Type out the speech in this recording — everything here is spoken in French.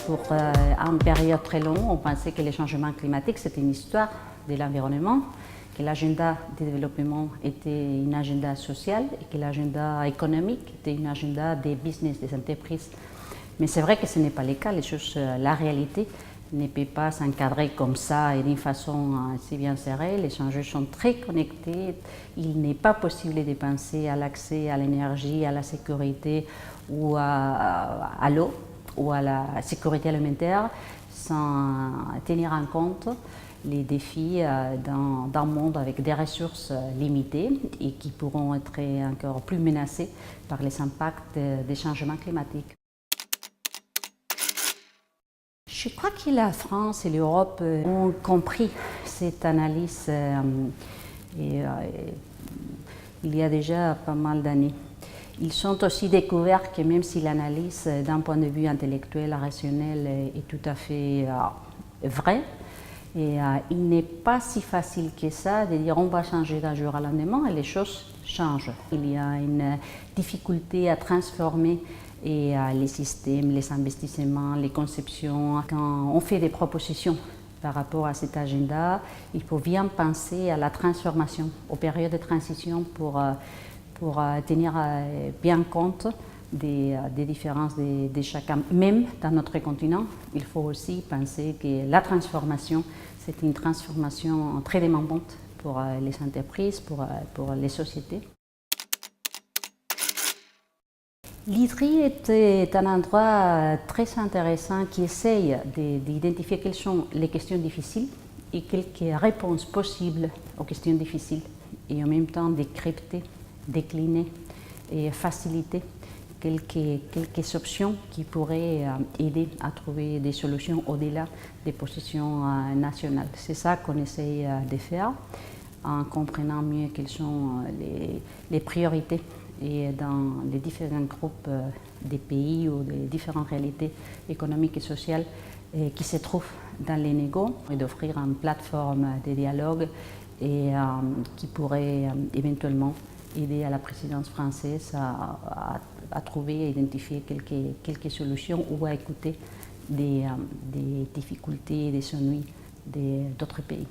Pour une période très longue, on pensait que les changements climatiques, c'était une histoire de l'environnement, que l'agenda de développement était une agenda social et que l'agenda économique était une agenda des business, des entreprises. Mais c'est vrai que ce n'est pas le cas. La réalité ne peut pas s'encadrer comme ça et d'une façon si bien serrée. Les enjeux sont très connectés. Il n'est pas possible de penser à l'accès à l'énergie, à la sécurité ou à l'eau ou à la sécurité alimentaire sans tenir en compte les défis d'un monde avec des ressources limitées et qui pourront être encore plus menacés par les impacts des changements climatiques. Je crois que la France et l'Europe ont compris cette analyse il y a déjà pas mal d'années. Ils ont aussi découvert que même si l'analyse d'un point de vue intellectuel, rationnel est tout à fait vraie, il n'est pas si facile que ça de dire on va changer d'un jour à lendemain et les choses changent. Il y a une difficulté à transformer les systèmes, les investissements, les conceptions. Quand on fait des propositions par rapport à cet agenda, il faut bien penser à la transformation, aux périodes de transition pour tenir bien compte des différences de chacun. Même dans notre continent, il faut aussi penser que la transformation, c'est une transformation très demandante pour les entreprises, pour les sociétés. L'IDRI est un endroit très intéressant qui essaye d'identifier quelles sont les questions difficiles et quelques réponses possibles aux questions difficiles et en même temps décrypter, décliner et faciliter quelques options qui pourraient aider à trouver des solutions au-delà des positions nationales. C'est ça qu'on essaye de faire en comprenant mieux quelles sont les priorités et dans les différents groupes des pays ou des différentes réalités économiques et sociales qui se trouvent dans les négos et d'offrir une plateforme de dialogue et qui pourrait éventuellement aider à la présidence française à trouver et identifier quelques solutions ou à écouter des difficultés et des ennuis d'autres pays.